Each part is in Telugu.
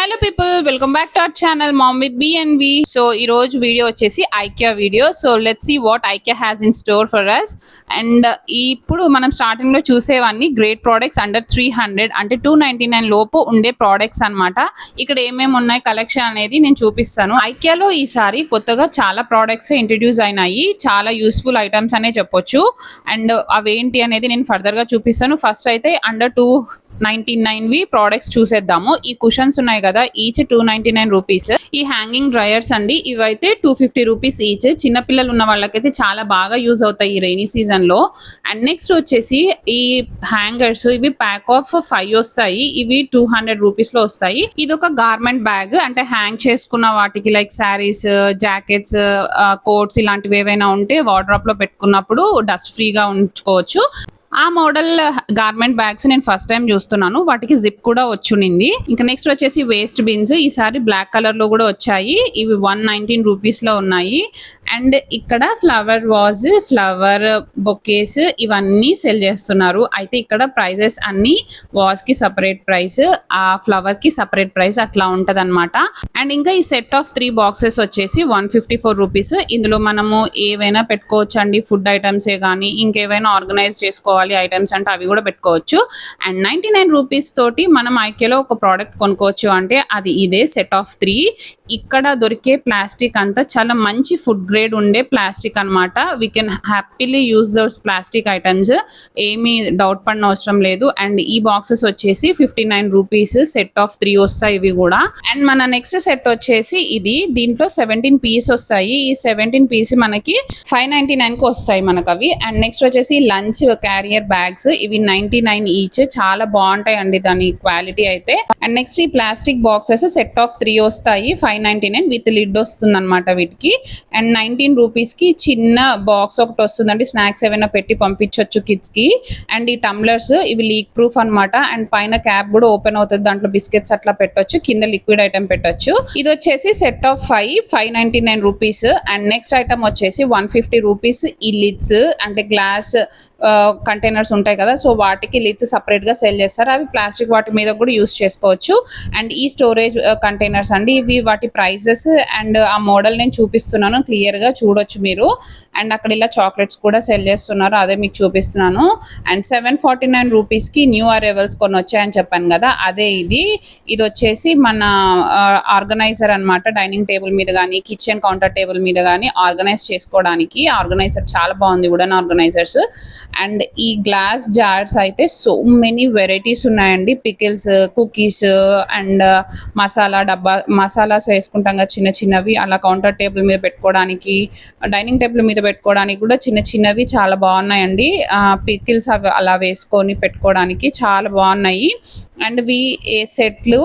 Hello people, welcome back to our channel mom with BNB. So ఈ రోజు వీడియో వచ్చేసి IKEA video. So let's see what IKEA has in store for us. And ఇప్పుడు మనం స్టార్టింగ్ లో చూసేవన్నీ గ్రేట్ ప్రోడక్ట్స్ అండర్ 300 అంటే 299 లోపు ఉండే ప్రోడక్ట్స్ అన్నమాట. ఇక్కడ ఏమేమి ఉన్నాయి కలెక్షన్ అనేది నేను చూపిస్తాను. ఐకియాలో ఈసారి కొత్తగా చాలా ప్రోడక్ట్స్ ఇంట్రడ్యూస్ అయినాయి, చాలా యూస్ఫుల్ ఐటమ్స్ అనే చెప్పొచ్చు. అండ్ అవేంటి అనేది నేను ఫర్దర్ గా చూపిస్తాను. ఫస్ట్ అయితే అండర్ 299 ప్రోడక్ట్స్ చూసేద్దాము. ఈ కుషన్స్ ఉన్నాయి కదా, ఈచ్ 299 రూపీస్. ఈ హ్యాంగింగ్ డ్రయర్స్ అండి, ఇవైతే 250 రూపీస్ ఈచ్. చిన్నపిల్లలు ఉన్న వాళ్ళకైతే చాలా బాగా యూజ్ అవుతాయి ఈ రైనీ సీజన్ లో. అండ్ నెక్స్ట్ వచ్చేసి ఈ హ్యాంగర్స్, ఇవి ప్యాక్ ఆఫ్ 5 వస్తాయి. ఇవి 200 రూపీస్ లో వస్తాయి. ఇది ఒక గార్మెంట్ బ్యాగ్, అంటే హ్యాంగ్ చేసుకున్న వాటికి లైక్ శారీస్, జాకెట్స్, కోట్స్ ఇలాంటివి ఏవైనా ఉంటే వార్డ్రోబ్ లో పెట్టుకున్నప్పుడు డస్ట్ ఫ్రీగా ఉంచుకోవచ్చు. ఆ మోడల్ గార్మెంట్ బ్యాగ్స్ నేను ఫస్ట్ టైం చూస్తున్నాను, వాటికి జిప్ కూడా వచ్చునింది. ఇంకా నెక్స్ట్ వచ్చేసి వేస్ట్ బిన్స్, ఈసారి బ్లాక్ కలర్ లో కూడా వచ్చాయి. ఇవి 119 రూపీస్ లో ఉన్నాయి. అండ్ ఇక్కడ ఫ్లవర్ వాజ్, ఫ్లవర్ బొకేస్ ఇవన్నీ సెల్ చేస్తున్నారు. అయితే ఇక్కడ ప్రైజెస్ అన్ని వాజ్ కి సపరేట్ ప్రైస్, ఆ ఫ్లవర్ కి సపరేట్ ప్రైస్ అట్లా ఉంటది అనమాట. అండ్ ఇంకా ఈ సెట్ ఆఫ్ 3 బాక్సెస్ వచ్చేసి 154 రూపీస్. ఇందులో మనము ఏవైనా పెట్టుకోవచ్చు అండి, ఫుడ్ ఐటమ్సే కానీ ఇంకేవైనా ఆర్గనైజ్ చేసుకోవాలి ఐటమ్స్ అంటే అవి కూడా పెట్టుకోవచ్చు. అండ్ 99 రూపీస్ తోటి మనం ఐకియాలో ఒక ప్రోడక్ట్ కొనుక్కోవచ్చు అంటే అది ఇదే సెట్ ఆఫ్ 3. ఇక్కడ దొరికే ప్లాస్టిక్ అంతా చాలా మంచి ఫుడ్ గ్రేడ్ ఉండే ప్లాస్టిక్ అనమాట. We can happily use those plastic items, ఏమీ డౌట్ పడిన అవసరం లేదు. అండ్ ఈ బాక్సెస్ వచ్చేసి 59 రూపీస్, సెట్ ఆఫ్ 3 వస్తాయి ఇవి కూడా. అండ్ మన నెక్స్ట్ సెట్ వచ్చేసి ఇది, దీంట్లో 17 పీస్ వస్తాయి. ఈ 17 పీస్ మనకి 599 కి వస్తాయి మనకు అవి. అండ్ నెక్స్ట్ వచ్చేసి లంచ్ క్యారియర్ బ్యాగ్స్, ఇవి 99 ఈచ్. చాలా బాగుంటాయి అండి దాని క్వాలిటీ అయితే. అండ్ నెక్స్ట్ ఈ ప్లాస్టిక్ బాక్సెస్ సెట్ ఆఫ్ 3 వస్తాయి, 599 విత్ లిడ్ వస్తుంది అనమాట వీటికి. అండ్ 19 రూపీస్ కి చిన్న బాక్స్ ఒకటి వస్తుందండి, స్నాక్స్ ఏమైనా పెట్టి పంపించవచ్చు కిడ్స్ కి. అండ్ ఈ టంబ్లర్స్, ఇవి లీక్ ప్రూఫ్ అనమాట. అండ్ పైన క్యాప్ కూడా ఓపెన్ అవుతుంది, దాంట్లో బిస్కెట్స్ అట్లా పెట్టొచ్చు, కింద లిక్విడ్ ఐటమ్ పెట్టొచ్చు. ఇది వచ్చేసి set of 599 rupees. And next item వచ్చేసి 150 రూపీస్. ఈ లిడ్స్ అంటే గ్లాస్ కంటైనర్స్ ఉంటాయి కదా, సో వాటికి లిడ్స్ సపరేట్ గా సెల్ చేస్తారు. అవి ప్లాస్టిక్ వాటి మీద కూడా యూస్ చేసుకోవచ్చు. అండ్ ఈ స్టోరేజ్ కంటైనర్స్ అండి, ఇవి వాటి ప్రైజెస్ అండ్ ఆ మోడల్ నేను చూపిస్తున్నాను, క్లియర్ గా చూడొచ్చు మీరు. అండ్ అక్కడ ఇలా చాక్లెట్స్ కూడా సెల్ చేస్తున్నారు, అదే మీకు చూపిస్తున్నాను. అండ్ 749 రూపీస్ కి న్యూ అరైవల్స్ కొన్ని వచ్చాయని చెప్పాను కదా, అదే ఇది. ఇది వచ్చేసి మన ఆర్గనైజర్ అనమాట. డైనింగ్ టేబుల్ మీద కానీ కిచెన్ కౌంటర్ టేబుల్ మీద కానీ ఆర్గనైజ్ చేసుకోవడానికి ఆర్గనైజర్ చాలా బాగుంది, వుడెన్ ఆర్గనైజర్స్. అండ్ ఈ గ్లాస్ జార్స్ అయితే సో మెనీ వెరైటీస్ ఉన్నాయండి, పికిల్స్, కుకీస్ అండ్ మసాలా డబ్బా, మసాలాస్ వేసుకుంటాం కదా చిన్న చిన్నవి, అలా కౌంటర్ టేబుల్ మీద పెట్టుకోవడానికి, డైనింగ్ టేబుల్ మీద పెట్టుకోవడానికి కూడా చిన్న చిన్నవి చాలా బాగున్నాయండి. పికిల్స్ అవి అలా వేసుకొని పెట్టుకోవడానికి చాలా బాగున్నాయి. అండ్ ఏ సెట్లు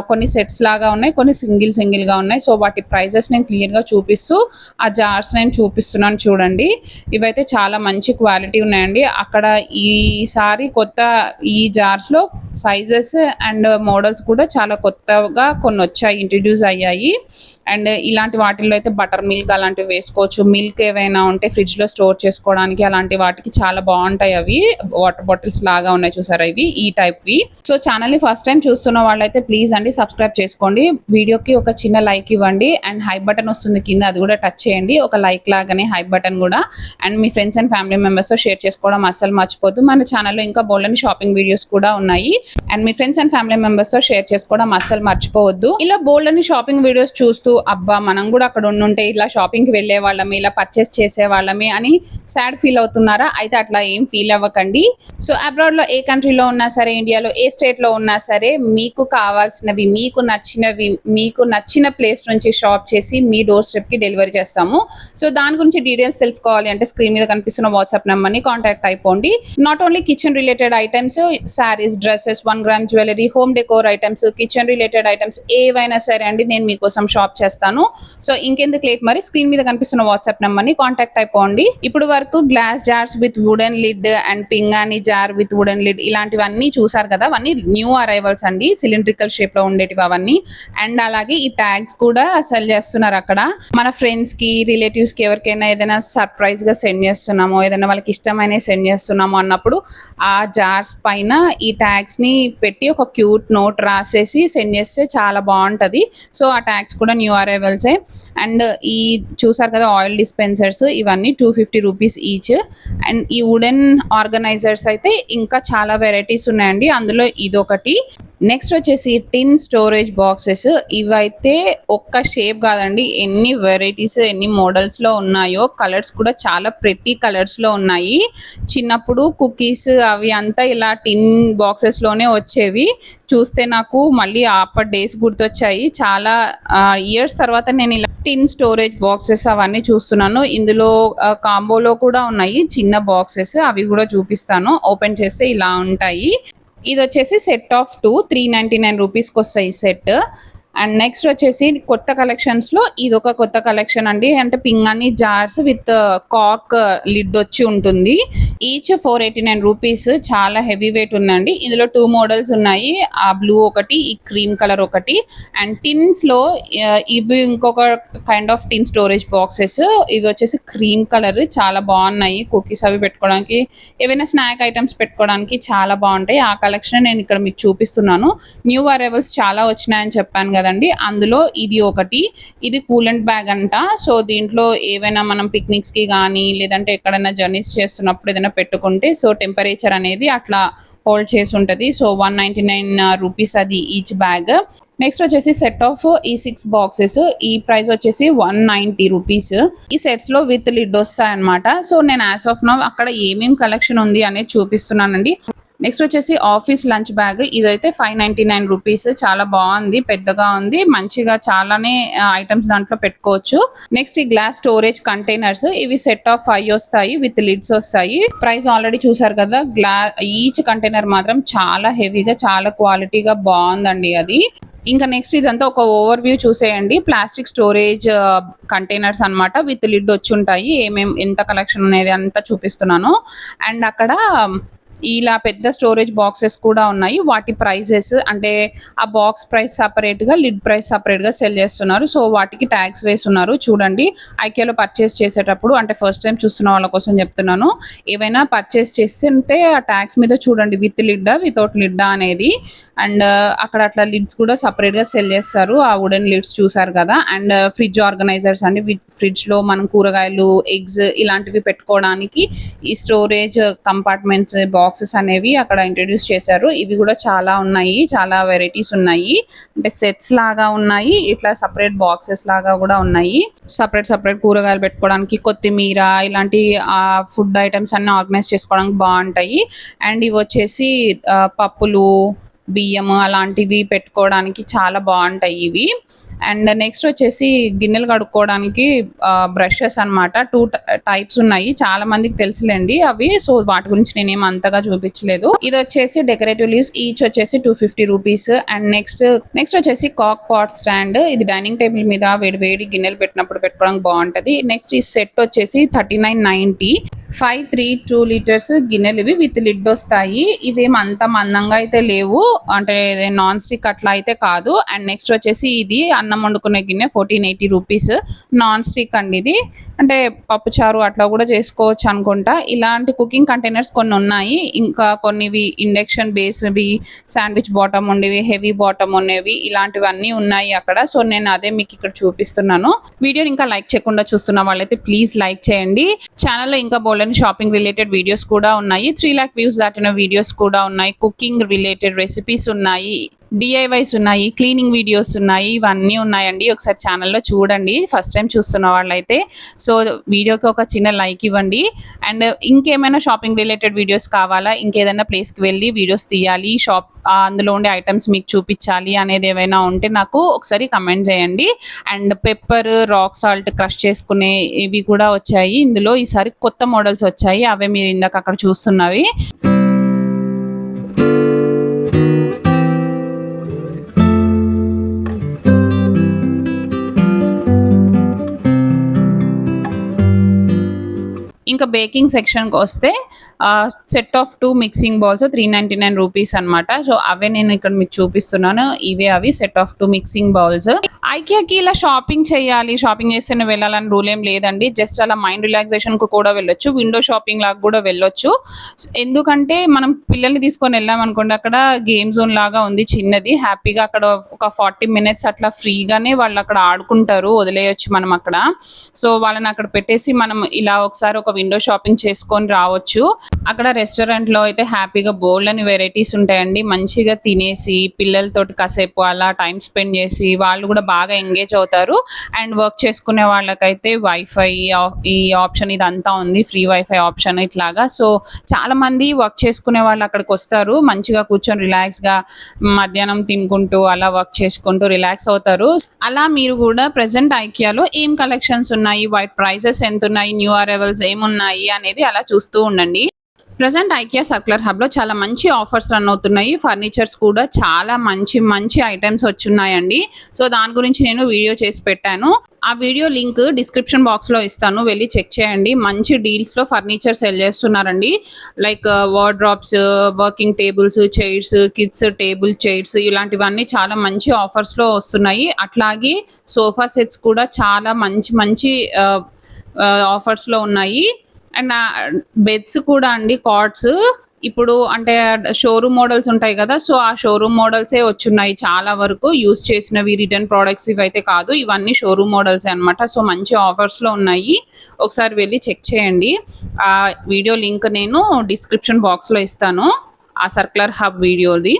కొన్ని సెట్స్ లాగా ఉన్నాయి, కొన్ని సింగిల్ గా ఉన్నాయి. సో వాటి ప్రైజెస్ నేను క్లియర్ గా చూపిస్తూ ఆ జార్స్ నేను చూపిస్తున్నాను చూడండి. ఇవైతే చాలా మంచి క్వాలిటీ ఉన్నాయండి. అక్కడ ఈసారి కొత్త ఈ జార్స్ లో సైజెస్ అండ్ మోడల్స్ కూడా చాలా కొత్తగా కొన్ని వచ్చాయి, ఇంట్రడ్యూస్ అయ్యాయి. అండ్ ఇలాంటి వాటిల్లో అయితే బటర్ మిల్క్ అలాంటివి వేసుకోవచ్చు. మిల్క్ ఏవైనా ఉంటే ఫ్రిడ్జ్ లో స్టోర్ చేసుకోవడానికి అలాంటి వాటికి చాలా బాగుంటాయి. అవి వాటర్ బాటిల్స్ లాగా ఉన్నాయి చూసారా, ఇవి ఈ టైప్ వి. సో ఛానల్ ని ఫస్ట్ టైం చూస్తున్న వాళ్ళైతే ప్లీజ్ అండి సబ్స్క్రైబ్ చేసుకోండి, వీడియోకి ఒక చిన్న లైక్ ఇవ్వండి. అండ్ హై బటన్ వస్తుంది కింద, అది కూడా టచ్ చేయండి, ఒక లైక్ లాగానే హై బటన్ కూడా. And me friends and family members తో షేర్ చేసుకోవడం అస్సలు మర్చిపోద్దు. మన ఛానల్లో ఇంకా బోల్డెన్ షాపింగ్ వీడియోస్ కూడా ఉన్నాయి, and me friends and family members తో షేర్ చేసుకోవడం అస్సలు మర్చిపోవద్దు. ఇలా బోల్డెన్ షాపింగ్ వీడియోస్ చూస్తూ అబ్బా మనం కూడా అక్కడ ఉండుంటే ఇలా షాపింగ్ కి వెళ్లే వాళ్ళమే, ఇలా పర్చేస్ చేసే వాళ్ళమే అని సాడ్ ఫీల్ అవుతున్నారా? అయితే అట్లా ఏం ఫీల్ అవ్వకండి. సో అబ్రాడ్ లో ఏ కంట్రీలో ఉన్నా సరే, ఇండియాలో ఏ స్టేట్ లో ఉన్నా సరే, మీకు కావాల్సినవి, మీకు నచ్చినవి, మీకు నచ్చిన ప్లేస్ నుంచి షాప్ చేసి మీ డోర్ స్టెప్ కి డెలివరీ చేస్తాము. సో దాని గురించి డీటెయిల్స్ తెలుసుకోవాలి అంటే స్క్రీన్ మీద కనిపిస్తున్న వాట్సాప్ నెంబర్ ని కాంటాక్ట్ అయిపోండి. Not only kitchen related items, saris, dresses, 1 gram jewellery, home decor items, kitchen related items ఏవైనా సరే అండి నేను మీకోసం షాప్ చేస్తాను. సో ఇంకెందుకు లేట్, మరి స్క్రీన్ మీద కనిపిస్తున్న వాట్సాప్ నెంబర్ ని కాంటాక్ట్ అయిపోండి. ఇప్పుడు వరకు glass jars with wooden lid and పింగాణి జార్ విత్ వుడెన్ లిడ్ ఇలాంటివన్నీ చూసారు కదా, అవన్నీ న్యూ అరైవల్స్ అండి, సిలిండ్రికల్ షేప్ లో ఉండేటివి అవన్నీ. అండ్ అలాగే ఈ ట్యాగ్స్ కూడా సెల్ చేస్తున్నారు అక్కడ. మన ఫ్రెండ్స్ కి, రిలేటివ్స్ కి ఎవరికైనా ఏదైనా సర్ప్రైజ్ గా సెండ్ చేస్తున్నామో, ఏదైనా వాళ్ళకి ఇష్టమైన సెండ్ చేస్తున్నాము అన్నప్పుడు ఆ జార్స్ పైన ఈ ట్యాగ్స్ని పెట్టి ఒక క్యూట్ నోట్ రాసేసి సెండ్ చేస్తే చాలా బాగుంటుంది. సో ఆ ట్యాగ్స్ కూడా న్యూ అరైవల్సే. అండ్ ఈ చూసారు కదా ఆయిల్ డిస్పెన్సర్స్, ఇవన్నీ 250 రూపీస్ ఈచ్. అండ్ ఈ వుడెన్ ఆర్గనైజర్స్ అయితే ఇంకా చాలా వెరైటీస్ ఉన్నాయండి, అందులో ఇదొకటి. నెక్స్ట్ వచ్చేసి టిన్ స్టోరేజ్ బాక్సెస్. ఇవైతే ఒక్క షేప్ కాదండి, ఎన్ని వెరైటీస్ ఎన్ని మోడల్స్లో ఉన్నాయో. కలర్స్ కూడా చాలా ప్రెట్టి కలర్స్లో ఉన్నాయి. చిన్నప్పుడు కుకీస్ అవి అంతా ఇలా టిన్ బాక్సెస్లోనే వచ్చేవి. చూస్తే నాకు మళ్ళీ అప్పటి డేస్ గుర్తొచ్చాయి. చాలా ఇయర్స్ తర్వాత నేను ఇలా టిన్ స్టోరేజ్ బాక్సెస్ అవన్నీ చూస్తున్నాను. ఇందులో కాంబోలో కూడా ఉన్నాయి చిన్న బాక్సెస్, అవి కూడా చూపిస్తాను. ఓపెన్ చేస్తే ఇలా ఉంటాయి. ఇది వచ్చేసి సెట్ ఆఫ్ 2 399 రూపీస్కి వస్తాయి ఈ సెట్. అండ్ నెక్స్ట్ వచ్చేసి కొత్త కలెక్షన్స్లో ఇదొక కొత్త కలెక్షన్ అండి. అంటే పింగాణి జార్స్ విత్ కాక్ లిడ్ వచ్చి ఉంటుంది. Each 489 rupees. చాలా హెవీ వెయిట్ ఉందండి. ఇందులో 2 మోడల్స్ ఉన్నాయి, ఆ బ్లూ ఒకటి, ఈ క్రీమ్ కలర్ ఒకటి. అండ్ టిన్స్లో ఇవి ఇంకొక kind of tin storage boxes. ఇవి వచ్చేసి క్రీమ్ కలర్, చాలా బాగున్నాయి. కుకీస్ అవి పెట్టుకోవడానికి, ఏవైనా స్నాక్ ఐటమ్స్ పెట్టుకోవడానికి చాలా బాగుంటాయి. ఆ కలెక్షన్ నేను ఇక్కడ మీకు చూపిస్తున్నాను. న్యూ అరైవల్స్ చాలా వచ్చినాయని చెప్పాను కదండి, అందులో ఇది ఒకటి. ఇది కూలెంట్ బ్యాగ్ అంట. సో దీంట్లో ఏవైనా మనం పిక్నిక్స్కి కానీ లేదంటే ఎక్కడైనా జర్నీస్ చేస్తున్నప్పుడు ఏదైనా పెట్టుకుంటే సో టెంపరేచర్ అనేది అట్లా హోల్డ్ చేసి ఉంటుంది. సో 199 రూపీస్ అది ఈచ్ బ్యాగ్. నెక్స్ట్ వచ్చేసి సెట్ ఆఫ్ ఈ 6 బాక్సెస్. ఈ ప్రైస్ వచ్చేసి 190 రూపీస్. ఈ సెట్స్లో విత్ లిడ్ వస్తాయి అనమాట. సో నేను యాజ్ ఆఫ్ నౌ అక్కడ ఏమేమి కలెక్షన్ ఉంది అనేది చూపిస్తున్నానండి. నెక్స్ట్ వచ్చేసి ఆఫీస్ లంచ్ బ్యాగ్. ఇదైతే 599 రూపీస్. చాలా బాగుంది, పెద్దగా ఉంది, మంచిగా చాలానే ఐటమ్స్ దాంట్లో పెట్టుకోవచ్చు. నెక్స్ట్ ఈ గ్లాస్ స్టోరేజ్ కంటైనర్స్. ఇవి సెట్ ఆఫ్ 5 వస్తాయి, విత్ లిడ్స్ వస్తాయి. ప్రైస్ ఆల్రెడీ చూసారు కదా. ఈచ్ కంటైనర్ మాత్రం చాలా హెవీగా చాలా క్వాలిటీగా బాగుందండి అది. ఇంకా నెక్స్ట్ ఇదంతా ఒక ఓవర్ వ్యూ చూసేయండి. ప్లాస్టిక్ స్టోరేజ్ కంటైనర్స్ అనమాట, విత్ లిడ్ వచ్చి ఉంటాయి. ఎంత కలెక్షన్ అనేది అంతా చూపిస్తున్నాను. అండ్ అక్కడ ఇలా పెద్ద స్టోరేజ్ బాక్సెస్ కూడా ఉన్నాయి. వాటి ప్రైజెస్ అంటే ఆ బాక్స్ ప్రైస్ సపరేట్గా, లిడ్ ప్రైస్ సపరేట్గా సెల్ చేస్తున్నారు. సో వాటికి ట్యాగ్స్ వేస్తున్నారు. చూడండి, ఐకియాలో పర్చేస్ చేసేటప్పుడు, అంటే ఫస్ట్ టైం చూస్తున్న వాళ్ళ కోసం చెప్తున్నాను, ఏవైనా పర్చేస్ చేస్తుంటే ఆ ట్యాగ్స్ మీద చూడండి విత్ లిడ్డా వితౌట్ లిడ్డా అనేది. అండ్ అక్కడ అట్లా లిడ్స్ కూడా సపరేట్గా సెల్ చేస్తారు. ఆ వుడెన్ లిడ్స్ చూసారు కదా. అండ్ ఫ్రిడ్జ్ ఆర్గనైజర్స్ అండి. ఫ్రిడ్జ్లో మనం కూరగాయలు, ఎగ్స్ ఇలాంటివి పెట్టుకోవడానికి ఈ స్టోరేజ్ కంపార్ట్మెంట్స్ బాక్సెస్ అనేవి అక్కడ ఇంట్రడ్యూస్ చేశారు. ఇవి కూడా చాలా ఉన్నాయి, చాలా వెరైటీస్ ఉన్నాయి. అంటే సెట్స్ లాగా ఉన్నాయి, ఇట్లా సపరేట్ బాక్సెస్ లాగా కూడా ఉన్నాయి. సపరేట్ కూరగాయలు పెట్టుకోవడానికి, కొత్తిమీర ఇలాంటి ఫుడ్ ఐటమ్స్ అన్ని ఆర్గనైజ్ చేసుకోవడానికి బాగుంటాయి. అండ్ ఇవి వచ్చేసి పప్పులు, బియ్యము అలాంటివి పెట్టుకోవడానికి చాలా బాగుంటాయి ఇవి. అండ్ నెక్స్ట్ వచ్చేసి గిన్నెలు కడుక్కోవడానికి బ్రషెస్ అనమాట. 2 టైప్స్ ఉన్నాయి, చాలా మందికి తెలుసులేండి అవి. సో వాటి గురించి నేనేం అంతగా చూపించలేదు. ఇది వచ్చేసి డెకరేటివ్ లీవ్స్. ఈచ్ వచ్చేసి 250 రూపీస్. అండ్ నెక్స్ట్ వచ్చేసి కాక్ పాట్ స్టాండ్. ఇది డైనింగ్ టేబుల్ మీద వేడి గిన్నెలు పెట్టినప్పుడు పెట్టుకోవడానికి బాగుంటుంది. నెక్స్ట్ ఈ సెట్ వచ్చేసి 3990. 5 3 2 లీటర్స్ గిన్నెలు ఇవి విత్ లిడ్ వస్తాయి. ఇవేం అంత మందంగా అయితే లేవు, అంటే నాన్ స్టిక్ అట్లా అయితే కాదు. అండ్ నెక్స్ట్ వచ్చేసి ఇది అన్నం వండుకునే గిన్నె 1480 రూపీస్. నాన్ స్టిక్ అండి ఇది. అంటే పప్పుచారు అట్లా కూడా చేసుకోవచ్చు అనుకుంటా. ఇలాంటి కుకింగ్ కంటైనర్స్ కొన్ని ఉన్నాయి. ఇంకా కొన్నివి ఇండక్షన్ బేస్వి, శాండ్విచ్ బాటమ్ ఉండేవి, హెవీ బాటమ్ ఉండేవి, ఇలాంటివన్నీ ఉన్నాయి అక్కడ. సో నేను అదే మీకు ఇక్కడ చూపిస్తున్నాను. వీడియోని ఇంకా లైక్ చేయకుండా చూస్తున్న వాళ్ళైతే ప్లీజ్ లైక్ చేయండి. ఛానల్లో ఇంకా షాపింగ్ రిలేటెడ్ వీడియోస్ కూడా ఉన్నాయి. 3 lakh వ్యూస్ దాటిన వీడియోస్ కూడా ఉన్నాయి. కుకింగ్ రిలేటెడ్ రెసిపీస్ ఉన్నాయి, డిఐవైస్ ఉన్నాయి, క్లీనింగ్ వీడియోస్ ఉన్నాయి, ఇవన్నీ ఉన్నాయండి. ఒకసారి ఛానల్లో చూడండి ఫస్ట్ టైం చూస్తున్న వాళ్ళైతే. సో వీడియోకి ఒక చిన్న లైక్ ఇవ్వండి. అండ్ ఇంకేమైనా షాపింగ్ రిలేటెడ్ వీడియోస్ కావాలా, ఇంకేదైనా ప్లేస్కి వెళ్ళి వీడియోస్ తీయాలి, అందులో ఉండే ఐటమ్స్ మీకు చూపించాలి అనేది ఏమైనా ఉంటే నాకు ఒకసారి కమెంట్ చేయండి. And pepper, rock salt crush చేసుకునే ఇవి కూడా వచ్చాయి ఇందులో. ఈసారి కొత్త మోడల్స్ వచ్చాయి, అవే మీరు ఇందాక అక్కడ చూస్తున్నవి. ఇంకా ఇంకా బేకింగ్ సెక్షన్కి వస్తే set of 2 mixing bowls 399 rupees అనమాట. సో అవే నేను ఇక్కడ మీకు చూపిస్తున్నాను. ఇవే అవి సెట్ ఆఫ్ 2 మిక్సింగ్ బౌల్స్. ఐకియాకి ఇలా షాపింగ్ చేయాలి, షాపింగ్ చేస్తేనే వెళ్ళాలని రూల్ ఏం లేదండి. జస్ట్ అలా మైండ్ రిలాక్సేషన్కు కూడా వెళ్ళొచ్చు, విండో షాపింగ్ లాగా కూడా వెళ్ళొచ్చు. ఎందుకంటే మనం పిల్లల్ని తీసుకొని వెళ్ళామనుకోండి, అక్కడ గేమ్ జోన్ లాగా ఉంది చిన్నది, హ్యాపీగా అక్కడ ఒక 40 మినిట్స్ అట్లా ఫ్రీగానే వాళ్ళు అక్కడ ఆడుకుంటారు, వదిలేయచ్చు మనం అక్కడ. సో వాళ్ళని అక్కడ పెట్టేసి మనం ఇలా ఒకసారి ఒక విండో షాపింగ్ చేసుకొని రావచ్చు. అక్కడ రెస్టారెంట్లో అయితే హ్యాపీగా బోల్డ్ అని వెరైటీస్ ఉంటాయండి. మంచిగా తినేసి పిల్లలతోటి కాసేపు అలా టైం స్పెండ్ చేసి వాళ్ళు కూడా బాగా ఎంగేజ్ అవుతారు. అండ్ వర్క్ చేసుకునే వాళ్ళకైతే వైఫై ఈ ఆప్షన్ ఇదంతా ఉంది, ఫ్రీ వైఫై ఆప్షన్ ఇట్లాగా. సో చాలా మంది వర్క్ చేసుకునే వాళ్ళు అక్కడికి వస్తారు, మంచిగా కూర్చొని రిలాక్స్గా మధ్యాహ్నం తినుకుంటూ అలా వర్క్ చేసుకుంటూ రిలాక్స్ అవుతారు. అలా మీరు కూడా ప్రెసెంట్ ఐకియాలో ఏం కలెక్షన్స్ ఉన్నాయి, వాటి ప్రైసెస్ ఎంత ఉన్నాయి, న్యూ అరైవల్స్ ఏమున్నాయి అనేది అలా చూస్తూ ఉండండి. ప్రజెంట్ ఐకియా సర్క్యులర్ హబ్లో చాలా మంచి ఆఫర్స్ రన్ అవుతున్నాయి. ఫర్నిచర్స్ కూడా చాలా మంచి మంచి ఐటమ్స్ వచ్చున్నాయండి. సో దాని గురించి నేను వీడియో చేసి పెట్టాను. ఆ వీడియో లింక్ డిస్క్రిప్షన్ బాక్స్లో ఇస్తాను, వెళ్ళి చెక్ చేయండి. మంచి డీల్స్లో ఫర్నిచర్ సెల్ చేస్తున్నారండి. Like wardrobes, working tables, chairs, kids table chairs, ఇలాంటివన్నీ చాలా మంచి ఆఫర్స్లో వస్తున్నాయి. అట్లాగే సోఫా సెట్స్ కూడా చాలా మంచి మంచి ఆఫర్స్లో ఉన్నాయి. అండ్ బెడ్స్ కూడా అండి, కాట్స్ ఇప్పుడు అంటే షోరూమ్ మోడల్స్ ఉంటాయి కదా, సో ఆ షోరూమ్ మోడల్సే వచ్చున్నాయి చాలా వరకు. యూస్ చేసినవి రిటర్న్ ప్రోడక్ట్స్ ఇవైతే కాదు, ఇవన్నీ షోరూమ్ మోడల్స్ అనమాట. సో మంచి ఆఫర్స్లో ఉన్నాయి, ఒకసారి వెళ్ళి చెక్ చేయండి. ఆ వీడియో లింక్ నేను డిస్క్రిప్షన్ బాక్స్లో ఇస్తాను, ఆ సర్క్యులర్ హబ్ వీడియోది.